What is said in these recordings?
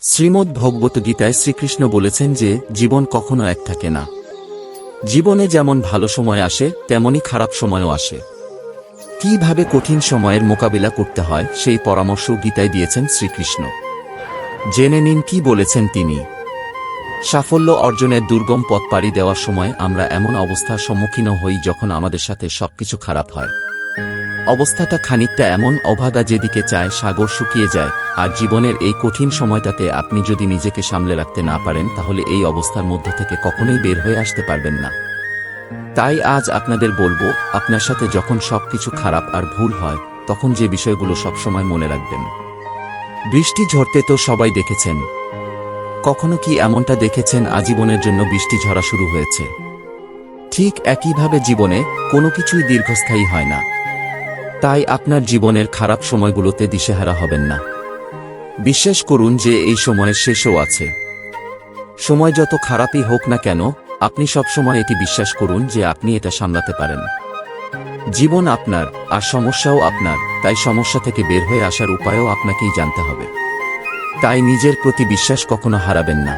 শ্রীমদ্ ভগবদ্গীতায় শ্রীকৃষ্ণ বলেছেন যে জীবন কখনো এক থাকে না। জীবনে যেমন ভালো সময় আসে তেমনি খারাপ সময়ও আসে। কিভাবে কঠিন সময়ের মোকাবিলা করতে হয় সেই পরামর্শ গীতায় দিয়েছেন শ্রীকৃষ্ণ। জেনে নিন কি বলেছেন তিনি। সাফল্য অর্জনের দুর্গম পথ পাড়ি দেওয়ার সময় আমরা এমন অবস্থার সম্মুখীন হই যখন আমাদের সাথে সবকিছু খারাপ হয়। অবস্থাটা খানিকটা এমন অভাগা যেদিকে চায় সাগর শুকিয়ে যায়। আর জীবনের এই কঠিন সময়টাতে আপনি যদি নিজেকে সামলে রাখতে না পারেন তাহলে এই অবস্থার মধ্য থেকে কখনোই বের হয়ে আসতে পারবেন না। তাই আজ আপনাদের বলবো, আপনার সাথে যখন সবকিছু খারাপ আর ভুল হয় তখন যে বিষয়গুলো সবসময় মনে রাখবেন। বৃষ্টি ঝরতে তো সবাই দেখেছেন। কখনো কি এমনটা দেখেছেন আজীবনের জন্য বৃষ্টি ঝরা শুরু হয়েছে? ঠিক একইভাবে জীবনে কোনো কিছুই দীর্ঘস্থায়ী হয় না। তাই আপনার জীবনের খারাপ সময়গুলোতে দিশেহারা হবেন না। বিশ্বাস করুন যে এই সময়ের শেষও আছে। সময় যত খারাপই হোক না কেন, আপনি সবসময় এটি বিশ্বাস করুন যে আপনি এটা সামলাতে পারেন। জীবন আপনার, আর সমস্যাও আপনার, তাই সমস্যা থেকে বের হয়ে আসার উপায়ও আপনাকেই জানতে হবে। তাই নিজের প্রতি বিশ্বাস কখনো হারাবেন না।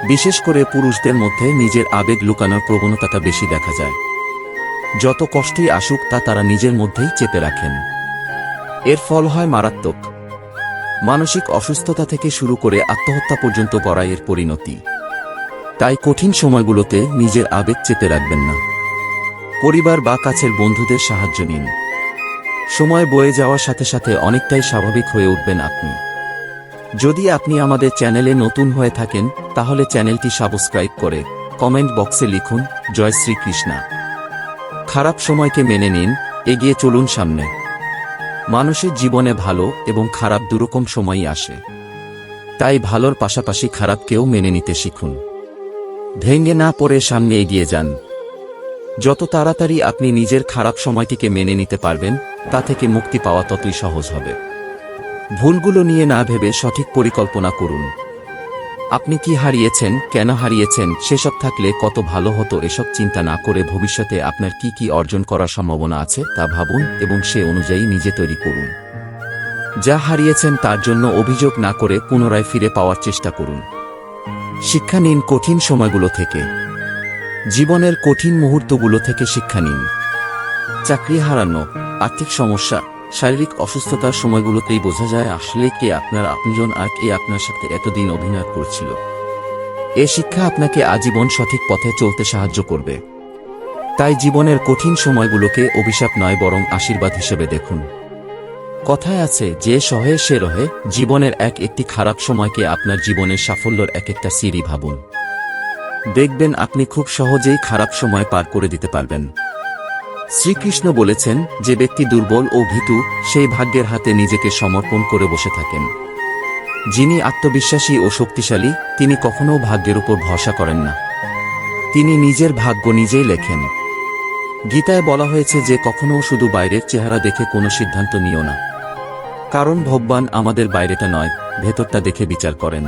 বিশেষ করে পুরুষদের মধ্যে নিজের আবেগ লুকানোর প্রবণতাটা বেশি দেখা যায়। যত কষ্টই আসুক তা তারা নিজের মধ্যেই চেপে রাখেন। এর ফল হয় মারাত্মক। মানসিক অসুস্থতা থেকে শুরু করে আত্মহত্যা পর্যন্ত করার এর পরিণতি। তাই কঠিন সময়গুলোতে নিজের আবেগ চেপে রাখবেন না। পরিবার বা কাছের বন্ধুদের সাহায্য নিন। সময় বয়ে যাওয়ার সাথে সাথে অনেকটাই স্বাভাবিক হয়ে উঠবেন আপনি। যদি আপনি আমাদের চ্যানেলে নতুন হয়ে থাকেন তাহলে চ্যানেলটি সাবস্ক্রাইব করে কমেন্ট বক্সে লিখুন জয় শ্রীকৃষ্ণ। খারাপ সময়কে মেনে নিন, এগিয়ে চলুন সামনে। মানুষের জীবনে ভালো এবং খারাপ দুরকম সময়ই আসে। তাই ভালোর পাশাপাশি খারাপকেও মেনে নিতে শিখুন। ভেঙে না পড়ে সামনে এগিয়ে যান। যত তাড়াতাড়ি আপনি নিজের খারাপ সময়টিকে মেনে নিতে পারবেন তা থেকে মুক্তি পাওয়া ততই সহজ হবে। ভুলগুলো নিয়ে না ভেবে সঠিক পরিকল্পনা করুন। আপনি কি হারিয়েছেন, কেন হারিয়েছেন সেসব থাকলে কত ভালো হতো এসব চিন্তা না করে ভবিষ্যতে আপনার কি কি অর্জন করার সম্ভাবনা আছে তা ভাবুন এবং সে অনুযায়ী নিজে তৈরি করুন। যা হারিয়েছেন তার জন্য অভিযোগ না করে পুনরায় ফিরে পাওয়ার চেষ্টা করুন। শিক্ষা নিন কঠিন সময়গুলো থেকে। জীবনের কঠিন মুহূর্তগুলো থেকে শিক্ষা নিন। চাকরি হারানো, আর্থিক সমস্যা, শারীরিক অসুস্থতার সময়গুলোতেই বোঝা যায় আসলে কে আপনার আপনজন আর কে আপনার সাথে এতদিন অভিনয় করছিল। এ শিক্ষা আপনাকে আজীবন সঠিক পথে চলতে সাহায্য করবে। তাই জীবনের কঠিন সময়গুলোকে অভিশাপ নয় বরং আশীর্বাদ হিসেবে দেখুন। কথায় আছে যে সহে সে রহে। জীবনের একটি খারাপ সময়কে আপনার জীবনের সাফল্যের একটা সিঁড়ি ভাবুন। দেখবেন আপনি খুব সহজেই খারাপ সময় পার করে দিতে পারবেন। শ্রীকৃষ্ণ বলেছেন যে ব্যক্তি দুর্বল ও ভীতু সেই ভাগ্যের হাতে নিজেকে সমর্পণ করে বসে থাকেন। যিনি আত্মবিশ্বাসী ও শক্তিশালী তিনি কখনো ভাগ্যের উপর ভরসা করেন না। তিনি নিজের ভাগ্য নিজেই লেখেন। গীতায় বলা হয়েছে যে কখনো শুধু বাইরের চেহারা দেখে কোনো সিদ্ধান্ত নিও না। কারণ ভগবান আমাদের বাইরেটা নয়, ভেতরটা দেখে বিচার করেন।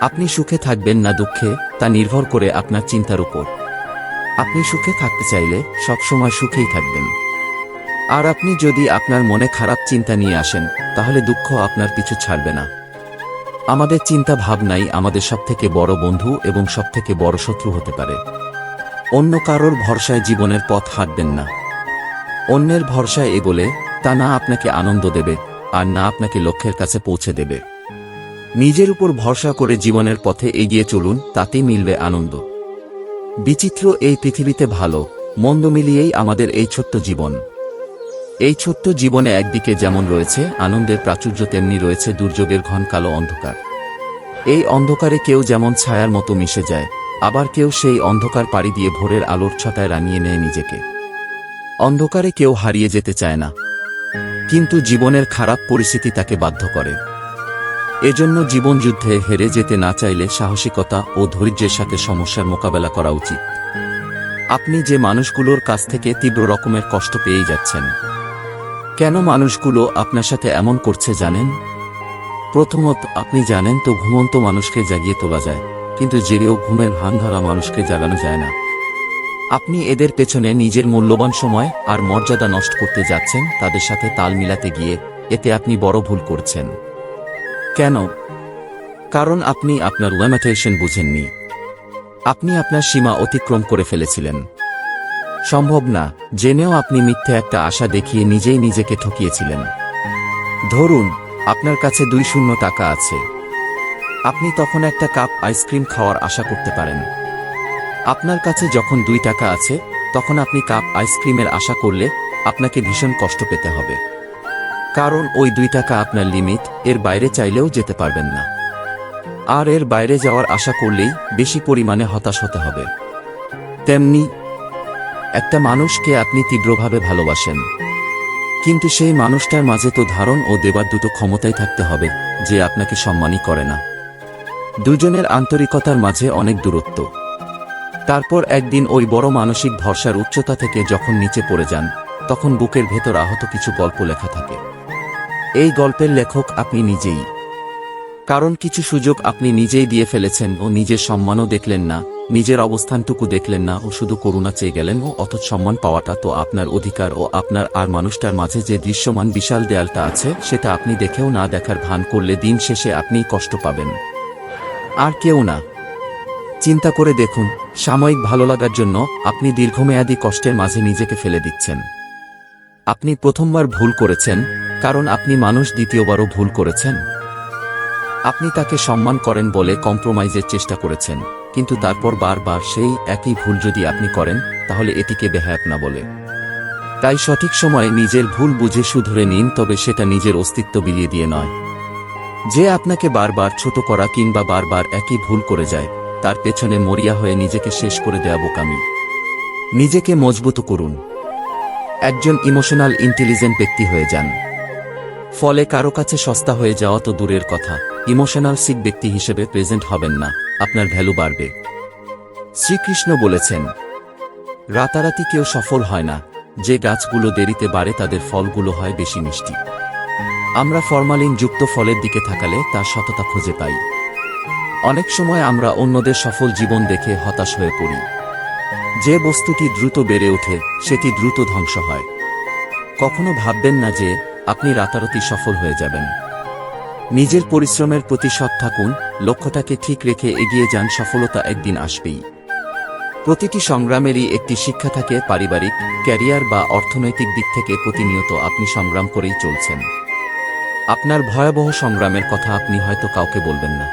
আপনি সুখে থাকবেন না দুঃখে তা নির্ভর করে আপনার চিন্তার উপর। আপনি সুখে থাকতে চাইলে সবসময় সুখেই থাকবেন। আর আপনি যদি আপনার মনে খারাপ চিন্তা নিয়ে আসেন তাহলে দুঃখ আপনার পিছু ছাড়বে না। আমাদের চিন্তা ভাবনাই আমাদের সবথেকে বড় বন্ধু এবং সবথেকে বড় শত্রু হতে পারে। অন্য কারোর ভরসায় জীবনের পথ হাঁটবেন না। অন্যের ভরসায় এগোলে তা না আপনাকে আনন্দ দেবে আর না আপনাকে লক্ষ্যের কাছে পৌঁছে দেবে। নিজের উপর ভরসা করে জীবনের পথে এগিয়ে চলুন, তাতেই মিলবে আনন্দ। বিচিত্র এই পৃথিবীতে ভালো মন্দ মিলিয়েই আমাদের এই ছোট্ট জীবন। এই ছোট্ট জীবনে একদিকে যেমন রয়েছে আনন্দের প্রাচুর্য তেমনি রয়েছে দুর্যোগের ঘন কালো অন্ধকার। এই অন্ধকারে কেউ যেমন ছায়ার মতো মিশে যায়, আবার কেউ সেই অন্ধকার পাড়ি দিয়ে ভোরের আলোর ছটায় রানিয়ে নেয় নিজেকে। অন্ধকারে কেউ হারিয়ে যেতে চায় না, কিন্তু জীবনের খারাপ পরিস্থিতি তাকে বাধ্য করে। এজন্য জীবন যুদ্ধে হেরে যেতে না চাইলে সাহসিকতা ও ধৈর্যের সাথে সমস্যার মোকাবেলা করা উচিত। আপনি যে মানুষগুলোর কাছ থেকে তীব্র রকমের কষ্ট পেয়ে যাচ্ছেন, কেন মানুষগুলো আপনার সাথে এমন করছে জানেন? প্রথমত, আপনি জানেন তো ঘুমন্ত মানুষকে জাগিয়ে তোলা যায়, কিন্তু জেগেও ঘুমের ভান ধরা মানুষকে জাগানো যায় না। আপনি এদের পেছনে নিজের মূল্যবান সময় আর মর্যাদা নষ্ট করতে যাচ্ছেন তাদের সাথে তাল মিলাতে গিয়ে। এতে আপনি বড় ভুল করছেন। কেন? কারণ আপনি আপনার লিমিটেশন বুঝেননি। আপনি আপনার সীমা অতিক্রম করে ফেলেছিলেন। সম্ভব না জেনেও আপনি মিথ্যে একটা আশা দেখিয়ে নিজেই নিজেকে ঠকিয়েছিলেন। ধরুন আপনার কাছে 2 টাকা আছে। আপনি তখন একটা কাপ আইসক্রিম খাওয়ার আশা করতে পারেন। আপনার কাছে যখন 2 টাকা আছে তখন আপনি কাপ আইসক্রিমের আশা করলে আপনাকে ভীষণ কষ্ট পেতে হবে। কারণ ওই 2 টাকা আপনার লিমিট, এর বাইরে চাইলেও যেতে পারবেন না। আর এর বাইরে যাওয়ার আশা করলেই বেশি পরিমাণে হতাশ হতে হবে। তেমনি একটা মানুষকে আপনি তীব্রভাবে ভালোবাসেন, কিন্তু সেই মানুষটার মাঝে তো ধারণ ও দেবার দুটো ক্ষমতাই থাকতে হবে, যে আপনাকে সম্মানই করে না। দুজনের আন্তরিকতার মাঝে অনেক দূরত্ব। তারপর একদিন ওই বড় মানসিক ভরসার উচ্চতা থেকে যখন নিচে পড়ে যান, তখন বুকের ভেতর আহত কিছু গল্প লেখা থাকে। এই গল্পের লেখক আপনি নিজেই। কারণ কিছু সুযোগ আপনি নিজেই দিয়ে ফেলেছেন ও নিজের সম্মানও দেখলেন না, নিজের অবস্থানটুকু দেখলেন না ও শুধু করুণা চেয়ে গেলেন। ও অথচ সম্মান পাওয়াটা তো আপনার অধিকার, ও আপনার আর মানুষটার মাঝে যে দৃশ্যমান বিশাল দেয়ালটা আছে সেটা আপনি দেখেও না দেখার ভান করলে দিন শেষে আপনিই কষ্ট পাবেন, আর কেউ না। চিন্তা করে দেখুন, সাময়িক ভালো লাগার জন্য আপনি দীর্ঘমেয়াদী কষ্টের মাঝে নিজেকে ফেলে দিচ্ছেন। আপনি প্রথমবার ভুল করেছেন কারণ আপনি মানুষ, দ্বিতীয়বারও ভুল করেছেন। আপনি তাকে সম্মান করেন বলে কম্প্রোমাইজের চেষ্টা করেছেন, কিন্তু তারপর বারবার সেই একই ভুল যদি আপনি করেন তাহলে এটিকে বেহায়াপনা বলে। তাই সঠিক সময়ে নিজের ভুল বুঝে শুধরে নিন, তবে সেটা নিজের অস্তিত্ব বিলিয়ে দিয়ে নয়। যে আপনাকে বারবার ছোট করা কিংবা বারবার একই ভুল করে যায়, তার পেছনে মরিয়া হয়ে নিজেকে শেষ করে দেয়া বোকামি। নিজেকে মজবুত করুন। একজন ইমোশনাল ইন্টেলিজেন্ট ব্যক্তি হয়ে যান। ফলে কারো কাছে সস্তা হয়ে যাওয়া তো দূরের কথা, ইমোশনাল সিক ব্যক্তি হিসেবে প্রেজেন্ট হবেন না, আপনার ভ্যালু বাড়বে। শ্রীকৃষ্ণ বলেছেন, রাতারাতি কেউ সফল হয় না, যে গাছগুলো দেরিতে বাড়ে তাদের ফলগুলো হয় বেশি মিষ্টি। আমরা ফরমালিন যুক্ত ফলের দিকে তাকালে তার সততা খুঁজে পাই। অনেক সময় আমরা অন্যদের সফল জীবন দেখে হতাশ হয়ে পড়ি। যে বস্তুটি দ্রুত বেড়ে ওঠে সেটি দ্রুত ধ্বংস হয়। কখনো ভাববেন না যে আপনি রাতারাতি সফল হয়ে যাবেন। নিজের পরিশ্রমের প্রতি সৎ থাকুন, লক্ষ্যটাকে ঠিক রেখে এগিয়ে যান, সফলতা একদিন আসবেই। প্রতিটি সংগ্রামেরই একটি শিক্ষা থাকে, পারিবারিক, ক্যারিয়ার বা অর্থনৈতিক দিক থেকে প্রতিনিয়ত আপনি সংগ্রাম করেই চলছেন। আপনার ভয়াবহ সংগ্রামের কথা আপনি হয়তো কাউকে বলবেন না।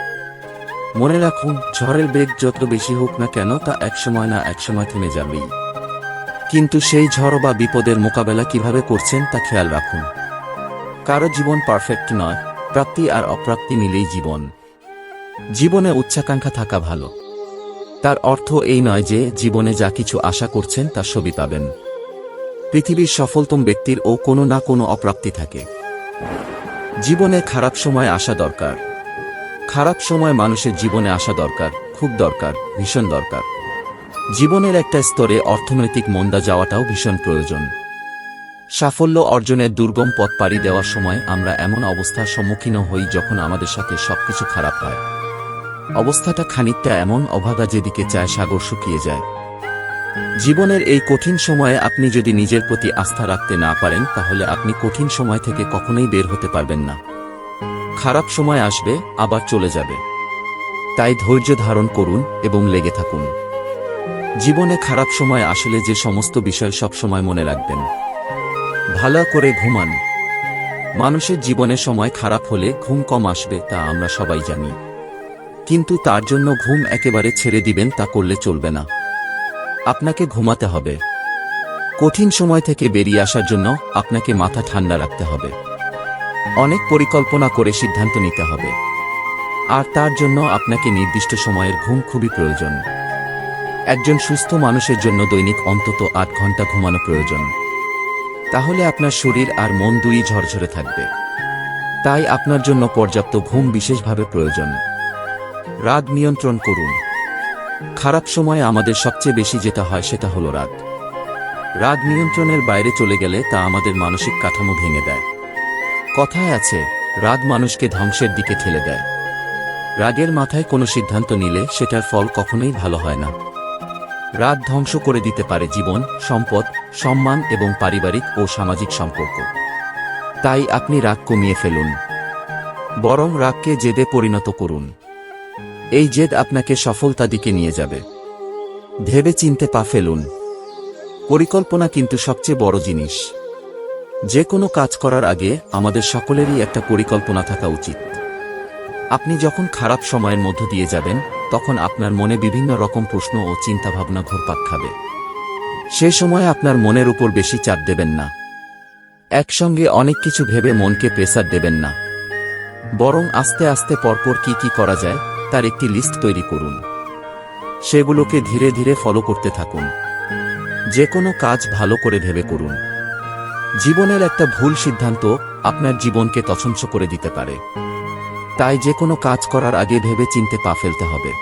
মনে রাখুন, ঝড়ের বেগ যত বেশি হোক না কেন তা একসময় না একসময় থেমে যাবেই। কিন্তু সেই ঝড় বা বিপদের মোকাবেলা কিভাবে করছেন তা খেয়াল রাখুন। কারো জীবন পারফেক্ট নয়, প্রাপ্তি আর অপ্রাপ্তি মিলেই জীবন। জীবনে উচ্চাকাঙ্ক্ষা থাকা ভালো। তার অর্থ এই নয় যে জীবনে যা কিছু আশা করছেন তা সবই পাবেন। পৃথিবীর সফলতম ব্যক্তির ও কোনো না কোনো অপ্রাপ্তি থাকে। জীবনে খারাপ সময় আসা দরকার। খারাপ সময় মানুষের জীবনে আসা দরকার, খুব দরকার, ভীষণ দরকার। জীবনের একটা স্তরে অর্থনৈতিক মন্দা যাওয়াটাও ভীষণ প্রয়োজন। সাফল্য অর্জনের দুর্গম পথ পাড়ি দেওয়ার সময় আমরা এমন অবস্থার সম্মুখীন হই যখন আমাদের সাথে সবকিছু খারাপ হয়। অবস্থাটা খানিকটা এমন অভাগা যেদিকে চায় সাগর শুকিয়ে যায়। জীবনের এই কঠিন সময়ে আপনি যদি নিজের প্রতি আস্থা রাখতে না পারেন তাহলে আপনি কঠিন সময় থেকে কখনোই বের হতে পারবেন না। খারাপ সময় আসবে, আবার চলে যাবে। তাই ধৈর্য ধারণ করুন এবং লেগে থাকুন। জীবনে খারাপ সময় আসলে যে সমস্ত বিষয় সব সময় মনে রাখবেন। ভালো করে ঘুমান। মানুষের জীবনে সময় খারাপ হলে ঘুম কম আসবে তা আমরা সবাই জানি, কিন্তু তার জন্য ঘুম একেবারে ছেড়ে দিবেন তা করলে চলবে না। আপনাকে ঘুমাতে হবে। কঠিন সময় থেকে বেরিয়ে আসার জন্য আপনাকে মাথা ঠান্ডা রাখতে হবে। অনেক পরিকল্পনা করে সিদ্ধান্ত নিতে হবে, আর তার জন্য আপনাকে নির্দিষ্ট সময়ের ঘুম খুবই প্রয়োজন। একজন সুস্থ মানুষের জন্য দৈনিক অন্তত 8 ঘন্টা ঘুমানো প্রয়োজন। তাহলে আপনার শরীর আর মন দুই ঝরঝরে থাকবে। তাই আপনার জন্য পর্যাপ্ত ঘুম বিশেষভাবে প্রয়োজন। রাগ নিয়ন্ত্রণ করুন। খারাপ সময়ে আমাদের সবচেয়ে বেশি যেটা হয় সেটা হলো রাগ। রাগ নিয়ন্ত্রণের বাইরে চলে গেলে তা আমাদের মানসিক কাঠামো ভেঙে দেয়। কথায় আছে, রাগ মানুষকে ধ্বংসের দিকে ঠেলে দেয়। রাগের মাথায় কোনো সিদ্ধান্ত নিলে সেটার ফল কখনোই ভালো হয় না। রাগ ধ্বংস করে দিতে পারে জীবন, সম্পদ, সম্মান এবং পারিবারিক ও সামাজিক সম্পর্ক। তাই আপনি রাগ কমিয়ে ফেলুন, বরং রাগকে জেদে পরিণত করুন। এই জেদ আপনাকে সফলতা দিকে নিয়ে যাবে। ভেবে চিনতে পা ফেলুন। পরিকল্পনা কিন্তু সবচেয়ে বড় জিনিস। যে কোনো কাজ করার আগে আমাদের সকলেরই একটা পরিকল্পনা থাকা উচিত। আপনি যখন খারাপ সময়ের মধ্য দিয়ে যাবেন, তখন আপনার মনে বিভিন্ন রকম প্রশ্ন ও চিন্তাভাবনা ঘুরপাক খাবে। সে সময় আপনার মনের উপর বেশি চাপ দেবেন না। একসঙ্গে অনেক কিছু ভেবে মনকে প্রেসার দেবেন না। বরং আস্তে আস্তে পরপর কি কি করা যায় তার একটি লিস্ট তৈরি করুন। সেগুলোকে ধীরে ধীরে ফলো করতে থাকুন। যে কোনো কাজ ভালো করে ভেবে করুন। জীবনের একটা ভুল সিদ্ধান্ত আপনার জীবনকে তছনছ করে দিতে পারে। তাই যে কোনো কাজ করার আগে ভেবে চিনতে পা ফেলতে হবে।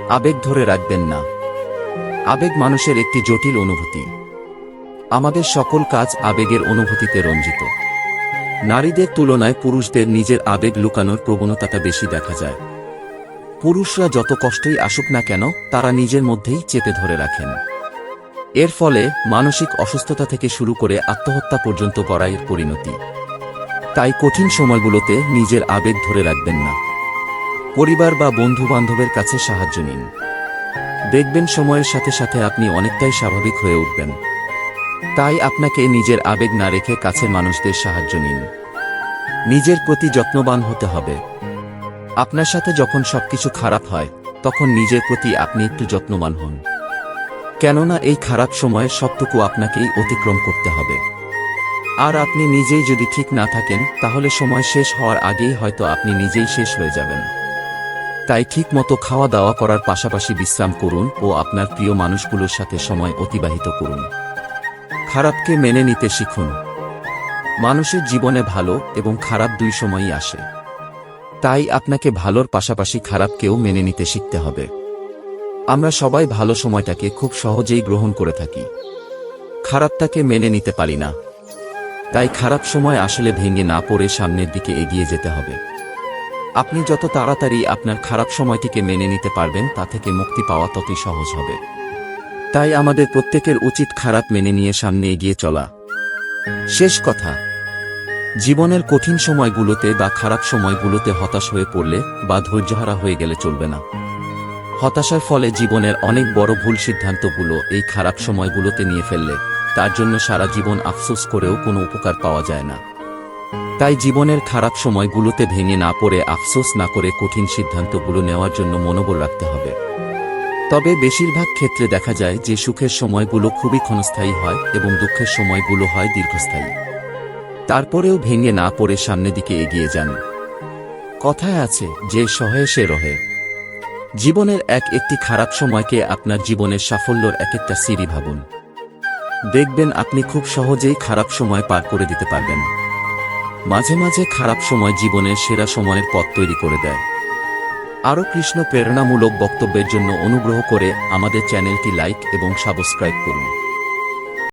আবেগ ধরে রাখবেন না। আবেগ মানুষের একটি জটিল অনুভূতি। আমাদের সকল কাজ আবেগের অনুভূতিতে রঞ্জিত। নারীদের তুলনায় পুরুষদের নিজের আবেগ লুকানোর প্রবণতাটা বেশি দেখা যায়। পুরুষরা যত কষ্টই আসুক না কেন, তারা নিজের মধ্যেই চেপে ধরে রাখেন। এর ফলে মানসিক অসুস্থতা থেকে শুরু করে আত্মহত্যা পর্যন্ত করার পরিণতি। তাই কঠিন সময়গুলোতে নিজের আবেগ ধরে রাখবেন না। পরিবার বা বন্ধু-বান্ধবের কাছে সাহায্য নিন। দেখবেন সময়ের সাথে সাথে আপনি অনেকটাই স্বাভাবিক হয়ে উঠবেন। তাই আপনাকে নিজের আবেগ না রেখে কাছের মানুষদের সাহায্য নিন। নিজের প্রতি যত্নবান হতে হবে। আপনার সাথে যখন সবকিছু খারাপ হয়, তখন নিজের প্রতি আপনি একটু যত্নবান হন। কেননা এই খারাপ সময়ের সবটুকু আপনাকেই অতিক্রম করতে হবে। আর আপনি নিজেই যদি ঠিক না থাকেন, তাহলে সময় শেষ হওয়ার আগেই হয়তো আপনি নিজেই শেষ হয়ে যাবেন। তাই ঠিক মতো খাওয়া দাওয়া করার পাশাপাশি বিশ্রাম করুন ও আপনার প্রিয় মানুষগুলোর সাথে সময় অতিবাহিত করুন। খারাপকে মেনে নিতে শিখুন। মানুষের জীবনে ভালো এবং খারাপ দুই সময়ই আসে। তাই আপনাকে ভালোর পাশাপাশি খারাপকেও মেনে নিতে শিখতে হবে। আমরা সবাই ভালো সময়টাকে খুব সহজেই গ্রহণ করে থাকি, খারাপটাকে মেনে নিতে পারি না। তাই খারাপ সময় আসলে ভেঙে না পড়ে সামনের দিকে এগিয়ে যেতে হবে। আপনি যত তাড়াতাড়ি আপনার খারাপ সময়টিকে মেনে নিতে পারবেন, তা থেকে মুক্তি পাওয়া ততই সহজ হবে। তাই আমাদের প্রত্যেকের উচিত খারাপ মেনে নিয়ে সামনে এগিয়ে চলা। শেষ কথা, জীবনের কঠিন সময়গুলোতে বা খারাপ সময়গুলোতে হতাশ হয়ে পড়লে বা ধৈর্যহারা হয়ে গেলে চলবে না। হতাশার ফলে জীবনের অনেক বড় ভুল সিদ্ধান্তগুলো এই খারাপ সময়গুলোতে নিয়ে ফেললে তার জন্য সারা জীবন আফসোস করেও কোনো উপকার পাওয়া যায় না। তাই জীবনের খারাপ সময়গুলোতে ভেঙে না পড়ে আফসোস না করে কঠিন সিদ্ধান্তগুলো নেওয়ার জন্য মনোবল রাখতে হবে। তবে বেশিরভাগ ক্ষেত্রে দেখা যায় যে সুখের সময়গুলো খুবই ক্ষণস্থায়ী হয় এবং দুঃখের সময়গুলো হয় দীর্ঘস্থায়ী। তারপরেও ভেঙে না পড়ে সামনের দিকে এগিয়ে যান। কথায় আছে, যে সহে সে রহে। জীবনের একটি খারাপ সময়কে আপনার জীবনের সাফল্যর একটা সিঁড়ি ভাবুন। দেখবেন আপনি খুব সহজেই খারাপ সময় পার করে দিতে পারবেন। মাঝে মাঝে খারাপ সময় জীবনের সেরা সময়ের পথ তৈরি করে দেয়। আরও কৃষ্ণ প্রেরণামূলক বক্তব্যের জন্য অনুগ্রহ করে আমাদের চ্যানেলটি লাইক এবং সাবস্ক্রাইব করুন।